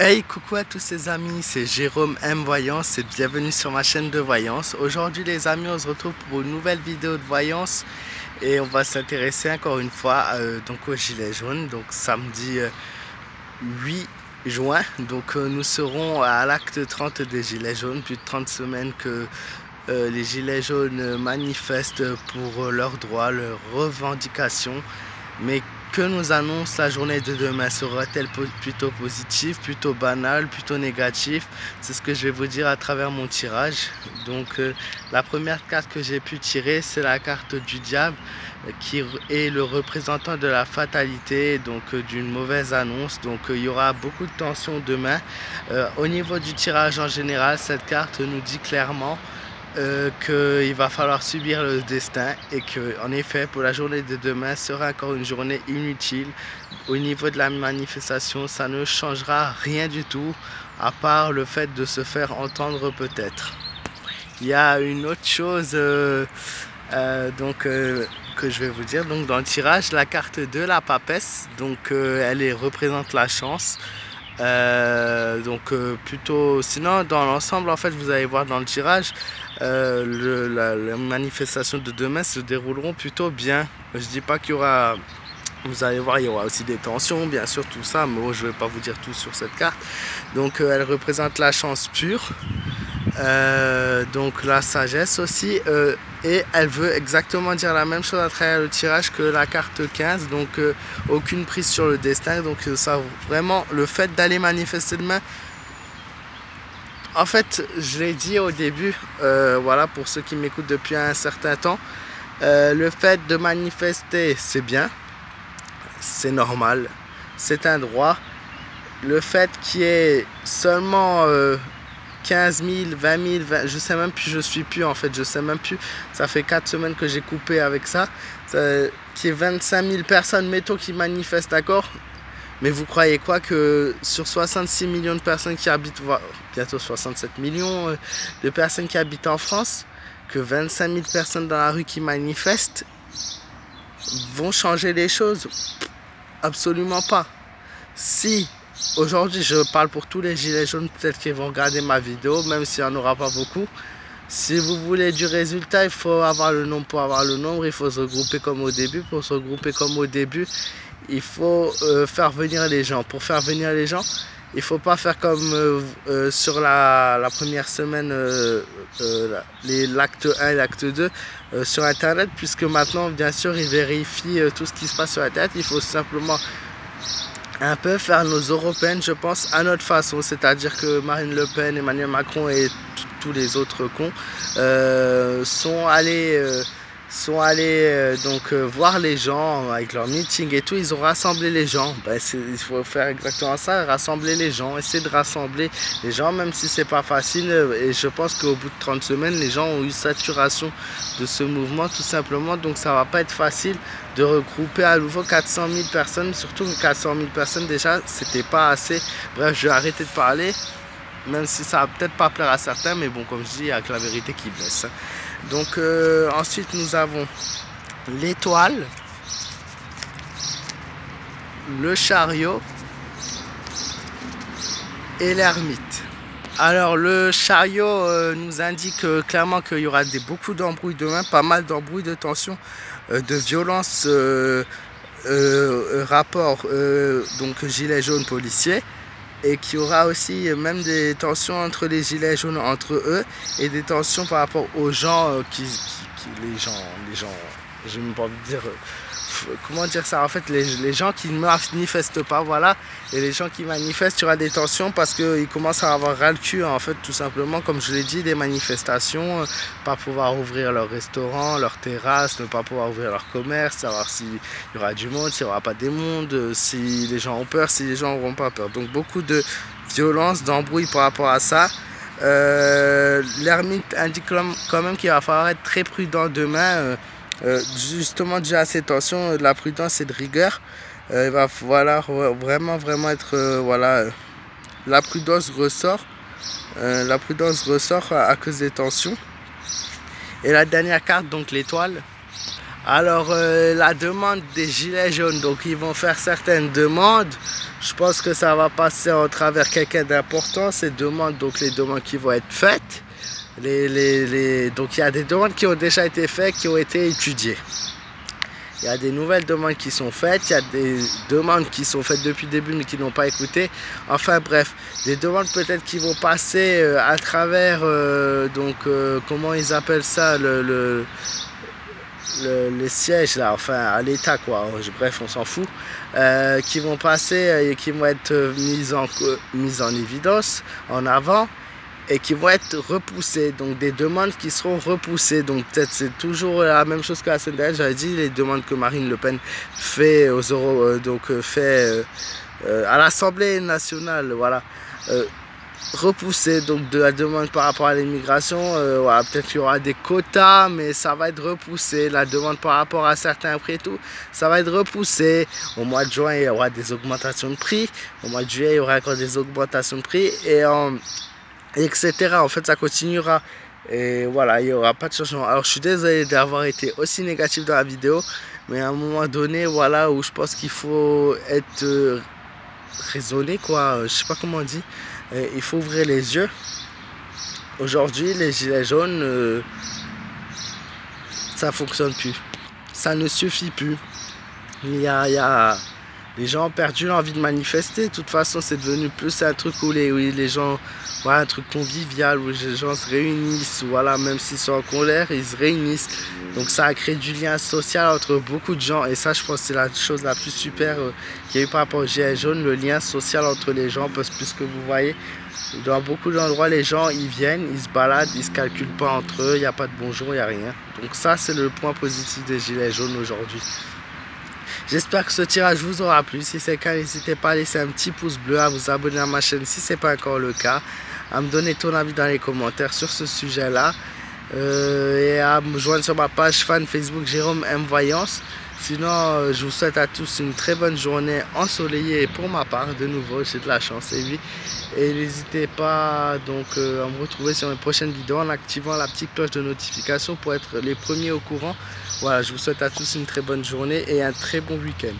Hey, coucou à tous ces amis, c'est Jérôme M Voyance et bienvenue sur ma chaîne de voyance. Aujourd'hui les amis, on se retrouve pour une nouvelle vidéo de voyance et on va s'intéresser encore une fois donc aux gilets jaunes. Donc samedi 8 juin, donc nous serons à l'acte 30 des gilets jaunes, plus de 30 semaines que les gilets jaunes manifestent pour leurs droits, leurs revendications, mais que nous annonce la journée de demain? Sera-t-elle plutôt positive, plutôt banale, plutôt négative? C'est ce que je vais vous dire à travers mon tirage. Donc la première carte que j'ai pu tirer, c'est la carte du diable, qui est le représentant de la fatalité, donc d'une mauvaise annonce. Donc il y aura beaucoup de tensions demain. Au niveau du tirage en général, cette carte nous dit clairement qu'il va falloir subir le destin et que, en effet, pour la journée de demain sera encore une journée inutile. Au niveau de la manifestation, ça ne changera rien du tout à part le fait de se faire entendre peut-être. Il y a une autre chose que je vais vous dire. Donc dans le tirage, la carte de la papesse, donc elle représente la chance. Plutôt, sinon dans l'ensemble en fait vous allez voir dans le tirage la manifestation de demain se dérouleront plutôt bien. Je dis pas qu'il y aura, vous allez voir, il y aura aussi des tensions bien sûr, tout ça, mais bon, je vais pas vous dire tout sur cette carte. Donc elle représente la chance pure, donc la sagesse aussi, et elle veut exactement dire la même chose à travers le tirage que la carte 15, donc aucune prise sur le destin. Donc ça, vraiment, le fait d'aller manifester demain, en fait, je l'ai dit au début, voilà, pour ceux qui m'écoutent depuis un certain temps, le fait de manifester, c'est bien, c'est normal, c'est un droit. Le fait qu'il y ait seulement 15 000, 20 000, je sais même plus, je suis plus en fait, je sais même plus, ça fait 4 semaines que j'ai coupé avec ça, qu'il y ait 25 000 personnes, mettons, qui manifestent, d'accord, mais vous croyez quoi que sur 66 millions de personnes qui habitent, bientôt 67 millions de personnes qui habitent en France, que 25 000 personnes dans la rue qui manifestent vont changer les choses? Absolument pas. Si aujourd'hui, je parle pour tous les gilets jaunes, peut-être qu'ils vont regarder ma vidéo, même s'il n'y en aura pas beaucoup. Si vous voulez du résultat, il faut avoir le nombre. Pour avoir le nombre, il faut se regrouper comme au début. Pour se regrouper comme au début, il faut faire venir les gens. Pour faire venir les gens, il ne faut pas faire comme sur la première semaine, l'acte 1 et l'acte 2 sur Internet, puisque maintenant, bien sûr, ils vérifient tout ce qui se passe sur Internet. Il faut simplement un peu faire nos européennes, je pense, à notre façon. C'est-à-dire que Marine Le Pen, Emmanuel Macron et tous les autres cons sont allés voir les gens avec leur meeting et tout. Ils ont rassemblé les gens. Il faut faire exactement ça, rassembler les gens, essayer de rassembler les gens, même si c'est pas facile. Et je pense qu'au bout de 30 semaines, les gens ont eu saturation de ce mouvement, tout simplement. Donc ça va pas être facile de regrouper à nouveau 400 000 personnes, surtout que 400 000 personnes déjà, c'était pas assez. Bref, je vais arrêter de parler, même si ça va peut-être pas plaire à certains, mais bon, comme je dis, il n'y a que la vérité qui blesse. Donc ensuite nous avons l'étoile, le chariot et l'ermite. Alors le chariot nous indique clairement qu'il y aura beaucoup d'embrouilles demain, pas mal d'embrouilles, de tensions, de violences, rapport donc gilets jaunes policiers, et qu'il y aura aussi même des tensions entre les gilets jaunes entre eux et des tensions par rapport aux gens les gens, je n'ai pas envie de dire, comment dire ça, en fait les gens qui ne manifestent pas, voilà, et les gens qui manifestent, il y aura des tensions parce qu'ils commencent à avoir ras le cul, en fait, tout simplement, comme je l'ai dit, des manifestations, pas pouvoir ouvrir leur restaurant, leur terrasse, ne pas pouvoir ouvrir leur commerce, savoir s'il y aura du monde, s'il n'y aura pas des mondes, si les gens ont peur, si les gens n'auront pas peur. Donc beaucoup de violence, d'embrouille par rapport à ça. L'ermite indique quand même qu'il va falloir être très prudent demain, justement dû à ces tensions, de la prudence et de rigueur. Il va falloir vraiment être, voilà, la prudence ressort à cause des tensions. Et la dernière carte, donc l'étoile. Alors la demande des gilets jaunes, donc ils vont faire certaines demandes Je pense que ça va passer en travers quelqu'un d'important, ces demandes, donc les demandes qui vont être faites. Donc il y a des demandes qui ont déjà été faites, qui ont été étudiées. Il y a des nouvelles demandes qui sont faites, il y a des demandes qui sont faites depuis le début mais qui n'ont pas écouté. Enfin bref, des demandes peut-être qui vont passer à travers, comment ils appellent ça, les sièges là, enfin à l'état quoi, bref on s'en fout, qui vont passer et qui vont être mises en évidence, en avant, et qui vont être repoussées, donc des demandes qui seront repoussées. Donc peut-être c'est toujours la même chose que la semaine dernière, j'avais dit, les demandes que Marine Le Pen fait à l'Assemblée nationale, voilà, repoussées, donc de la demande par rapport à l'immigration, voilà, peut-être qu'il y aura des quotas, mais ça va être repoussé. La demande par rapport à certains prix et tout, ça va être repoussé. Au mois de juin, il y aura des augmentations de prix, au mois de juillet, il y aura encore des augmentations de prix, etc. En fait, ça continuera. Et voilà, il n'y aura pas de changement. Alors, je suis désolé d'avoir été aussi négatif dans la vidéo. Mais à un moment donné, voilà, où je pense qu'il faut être raisonné, quoi. Je sais pas comment on dit. Il faut ouvrir les yeux. Aujourd'hui, les gilets jaunes, ça fonctionne plus. Ça ne suffit plus. Les gens ont perdu l'envie de manifester. De toute façon, c'est devenu plus un truc où les gens, voilà, un truc convivial, où les gens se réunissent, voilà, même s'ils sont en colère, ils se réunissent. Donc ça a créé du lien social entre beaucoup de gens. Et ça, je pense que c'est la chose la plus super qu'il y a eu par rapport aux gilets jaunes, le lien social entre les gens. Parce que puisque vous voyez, dans beaucoup d'endroits, les gens, ils viennent, ils se baladent, ils ne se calculent pas entre eux, il n'y a pas de bonjour, il n'y a rien. Donc ça, c'est le point positif des gilets jaunes aujourd'hui. J'espère que ce tirage vous aura plu. Si c'est le cas, n'hésitez pas à laisser un petit pouce bleu, à vous abonner à ma chaîne si ce n'est pas encore le cas, à me donner ton avis dans les commentaires sur ce sujet-là, et à me joindre sur ma page fan Facebook Jérôme M Voyance. Sinon, je vous souhaite à tous une très bonne journée ensoleillée pour ma part. De nouveau, j'ai de la chance, et oui. Et n'hésitez pas donc à me retrouver sur mes prochaines vidéos en activant la petite cloche de notification pour être les premiers au courant. Voilà, je vous souhaite à tous une très bonne journée et un très bon week-end.